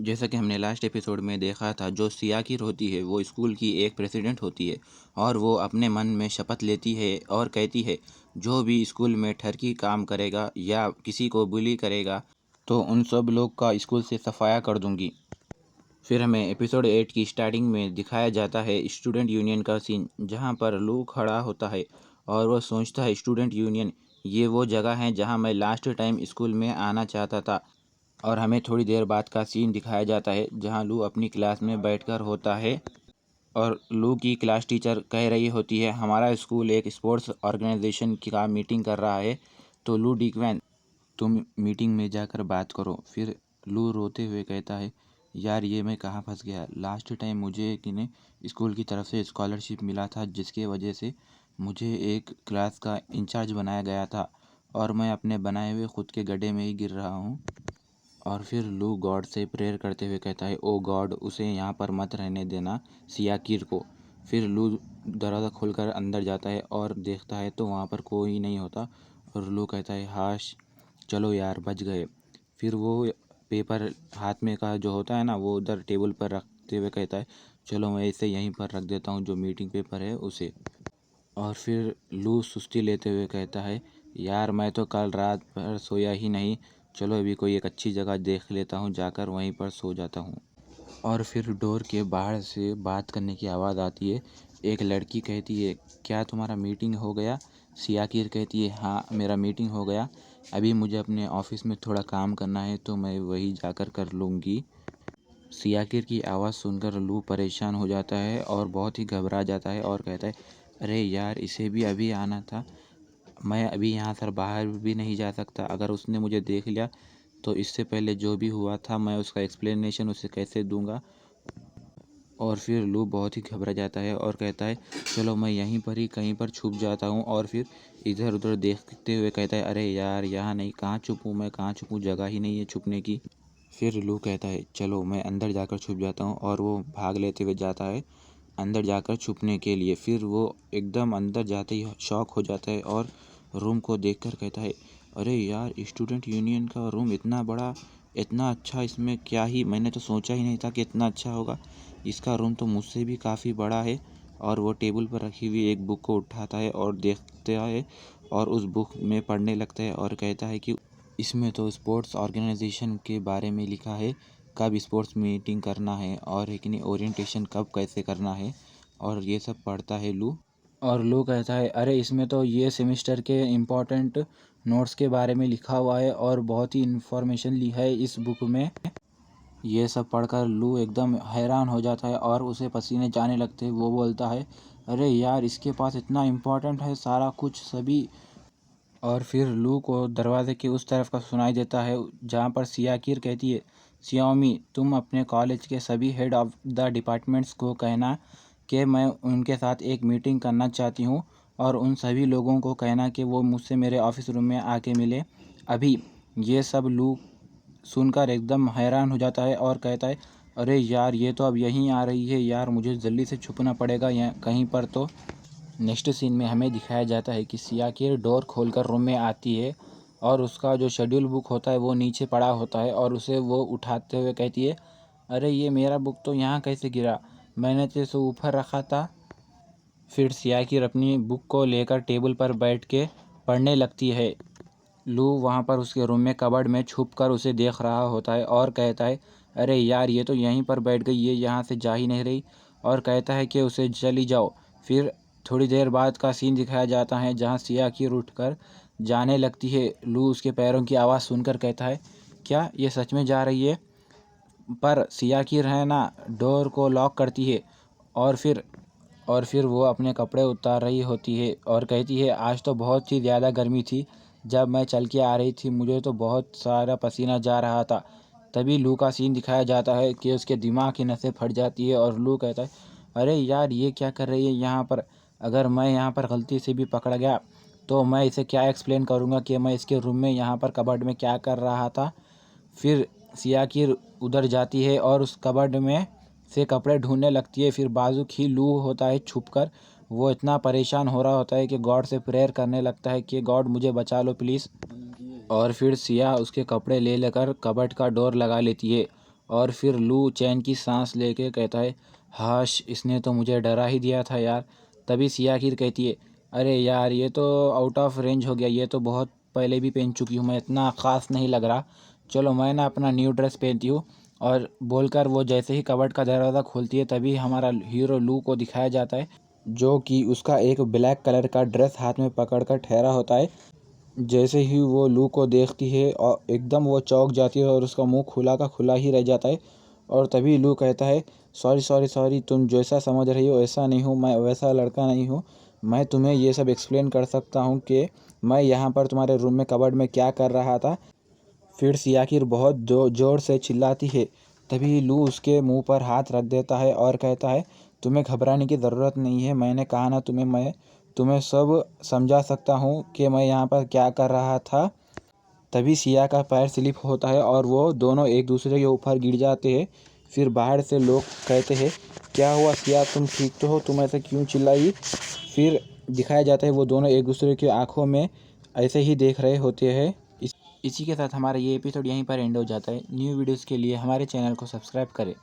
जैसा कि हमने लास्ट एपिसोड में देखा था, जो सियाकिर होती है वो स्कूल की एक प्रेसिडेंट होती है और वो अपने मन में शपथ लेती है और कहती है जो भी स्कूल में ठरकी काम करेगा या किसी को बुली करेगा तो उन सब लोग का स्कूल से सफाया कर दूंगी। फिर हमें एपिसोड 8 की स्टार्टिंग में दिखाया जाता है स्टूडेंट यूनियन का सीन, जहाँ पर लू खड़ा होता है और वह सोचता है स्टूडेंट यूनियन ये वो जगह है जहाँ मैं लास्ट टाइम स्कूल में आना चाहता था। और हमें थोड़ी देर बाद का सीन दिखाया जाता है जहाँ लू अपनी क्लास में बैठकर होता है और लू की क्लास टीचर कह रही होती है हमारा स्कूल एक स्पोर्ट्स ऑर्गेनाइजेशन का मीटिंग कर रहा है, तो लू डिकवैन तुम मीटिंग में जाकर बात करो। फिर लू रोते हुए कहता है यार ये मैं कहाँ फंस गया, लास्ट टाइम मुझे कि ने स्कूल की तरफ से स्कॉलरशिप मिला था जिसके वजह से मुझे एक क्लास का इंचार्ज बनाया गया था और मैं अपने बनाए हुए खुद के गड्ढे में ही गिर रहा हूँ। और फिर लू गॉड से प्रेयर करते हुए कहता है ओ गॉड उसे यहाँ पर मत रहने देना सियाकिर को। फिर लू दरवाज़ा खोलकर अंदर जाता है और देखता है तो वहाँ पर कोई नहीं होता और लू कहता है हाश चलो यार बच गए। फिर वो पेपर हाथ में का जो होता है ना वो उधर टेबल पर रखते हुए कहता है चलो मैं इसे यहीं पर रख देता हूँ जो मीटिंग पेपर है उसे। और फिर लू सुस्ती लेते हुए कहता है यार मैं तो कल रात भर सोया ही नहीं, चलो अभी कोई एक अच्छी जगह देख लेता हूँ जाकर वहीं पर सो जाता हूँ। और फिर डोर के बाहर से बात करने की आवाज़ आती है। एक लड़की कहती है क्या तुम्हारा मीटिंग हो गया? सियाकिर कहती है हाँ मेरा मीटिंग हो गया, अभी मुझे अपने ऑफिस में थोड़ा काम करना है तो मैं वही जाकर कर लूँगी। सियाकिर की आवाज़ सुनकर लू परेशान हो जाता है और बहुत ही घबरा जाता है और कहता है अरे यार इसे भी अभी आना था, मैं अभी यहाँ से बाहर भी नहीं जा सकता, अगर उसने मुझे देख लिया तो इससे पहले जो भी हुआ था मैं उसका एक्सप्लेनेशन उसे कैसे दूंगा। और फिर लू बहुत ही घबरा जाता है और कहता है चलो मैं यहीं पर ही कहीं पर छुप जाता हूँ। और फिर इधर उधर देखते हुए कहता है अरे यार यहाँ नहीं, कहाँ छुपूँ मैं, कहाँ छुपूँ, जगह ही नहीं है छुपने की। फिर लू कहता है चलो मैं अंदर जाकर छुप जाता हूँ और वो भाग लेते हुए जाता है अंदर जाकर छुपने के लिए। फिर वो एकदम अंदर जाते ही शॉक हो जाता है और रूम को देखकर कहता है अरे यार स्टूडेंट यूनियन का रूम इतना बड़ा, इतना अच्छा, इसमें क्या ही, मैंने तो सोचा ही नहीं था कि इतना अच्छा होगा, इसका रूम तो मुझसे भी काफ़ी बड़ा है। और वो टेबल पर रखी हुई एक बुक को उठाता है और देखता है और उस बुक में पढ़ने लगता है और कहता है कि इसमें तो स्पोर्ट्स ऑर्गेनाइजेशन के बारे में लिखा है, कब स्पोर्ट्स मीटिंग करना है और एक नहीं ओरिएंटेशन कब कैसे करना है, और ये सब पढ़ता है लू। और लू कहता है अरे इसमें तो ये सेमेस्टर के इम्पोर्टेंट नोट्स के बारे में लिखा हुआ है और बहुत ही इन्फॉर्मेशन ली है इस बुक में। ये सब पढ़कर लू एकदम हैरान हो जाता है और उसे पसीने जाने लगते हैं। वो बोलता है अरे यार इसके पास इतना इम्पोर्टेंट है सारा कुछ सभी। और फिर लू को दरवाजे के उस तरफ का सुनाई देता है जहाँ पर सियाकिर कहती है सियोमी तुम अपने कॉलेज के सभी हेड ऑफ द डिपार्टमेंट्स को कहना कि मैं उनके साथ एक मीटिंग करना चाहती हूँ और उन सभी लोगों को कहना कि वो मुझसे मेरे ऑफिस रूम में आके मिले अभी। ये सब लू सुनकर एकदम हैरान हो जाता है और कहता है अरे यार ये तो अब यहीं आ रही है यार, मुझे जल्दी से छुपना पड़ेगा यहाँ कहीं पर। तो नेक्स्ट सीन में हमें दिखाया जाता है कि सियाकिर डोर खोलकर रूम में आती है और उसका जो शेड्यूल बुक होता है वो नीचे पड़ा होता है और उसे वो उठाते हुए कहती है अरे ये मेरा बुक तो यहाँ कैसे गिरा, मैंने तो इसे ऊपर रखा था। फिर सियाकिर अपनी बुक को लेकर टेबल पर बैठ के पढ़ने लगती है। लू वहाँ पर उसके रूम में कबर्ड में छुप कर उसे देख रहा होता है और कहता है अरे यार ये तो यहीं पर बैठ गई, ये यहाँ से जा ही नहीं रही, और कहता है कि उसे चली जाओ। फिर थोड़ी देर बाद का सीन दिखाया जाता है जहाँ सियाकिर उठकर जाने लगती है। लू उसके पैरों की आवाज़ सुनकर कहता है क्या ये सच में जा रही है? पर सियाकिर है ना डोर को लॉक करती है और फिर वो अपने कपड़े उतार रही होती है और कहती है आज तो बहुत ही ज़्यादा गर्मी थी, जब मैं चल के आ रही थी मुझे तो बहुत सारा पसीना जा रहा था। तभी लू का सीन दिखाया जाता है कि उसके दिमाग की नसें फट जाती है और लू कहता है अरे यार ये क्या कर रही है यहाँ पर, अगर मैं यहाँ पर गलती से भी पकड़ा गया तो मैं इसे क्या एक्सप्लेन करूँगा कि मैं इसके रूम में यहाँ पर कबर्ड में क्या कर रहा था। फिर सियाकिर उधर जाती है और उस कबर्ड में से कपड़े ढूंढने लगती है। फिर बाजूक ही लू होता है छुपकर, वो इतना परेशान हो रहा होता है कि गॉड से प्रेयर करने लगता है कि गॉड मुझे बचा लो प्लीज़। और फिर सिया उसके कपड़े ले लेकर कबर्ड का डोर लगा लेती है और फिर लू चैन की सांस लेके कहता है, हाश, इसने तो मुझे डरा ही दिया था यार। तभी सियाकिर कहती है, अरे यार ये तो आउट ऑफ रेंज हो गया, ये तो बहुत पहले भी पहन चुकी हूँ मैं, इतना ख़ास नहीं लग रहा। चलो मैं ना अपना न्यू ड्रेस पहनती हूँ। और बोलकर वो जैसे ही कबर्ड का दरवाज़ा खोलती है तभी हमारा हीरो लू को दिखाया जाता है, जो कि उसका एक ब्लैक कलर का ड्रेस हाथ में पकड़कर ठहरा होता है। जैसे ही वो लू को देखती है और एकदम वो चौंक जाती है और उसका मुंह खुला का खुला ही रह जाता है। और तभी लू कहता है, सॉरी सॉरी सॉरी, तुम जैसा समझ रही हो ऐसा नहीं हूँ, मैं वैसा लड़का नहीं हूँ। मैं तुम्हें ये सब एक्सप्लेन कर सकता हूँ कि मैं यहाँ पर तुम्हारे रूम में कबर्ड में क्या कर रहा था। फिर सियाकिर बहुत ज़ोर से चिल्लाती है। तभी लू उसके मुंह पर हाथ रख देता है और कहता है, तुम्हें घबराने की ज़रूरत नहीं है, मैंने कहा ना तुम्हें, मैं तुम्हें सब समझा सकता हूँ कि मैं यहाँ पर क्या कर रहा था। तभी सिया का पैर स्लिप होता है और वो दोनों एक दूसरे के ऊपर गिर जाते हैं। फिर बाहर से लोग कहते हैं, क्या हुआ सिया, तुम ठीक तो हो, तुम ऐसे क्यों चिल्लाई। फिर दिखाया जाता है वो दोनों एक दूसरे की आंखों में ऐसे ही देख रहे होते हैं। इसी के साथ हमारा ये एपिसोड यहीं पर एंड हो जाता है। न्यू वीडियोज़ के लिए हमारे चैनल को सब्सक्राइब करें।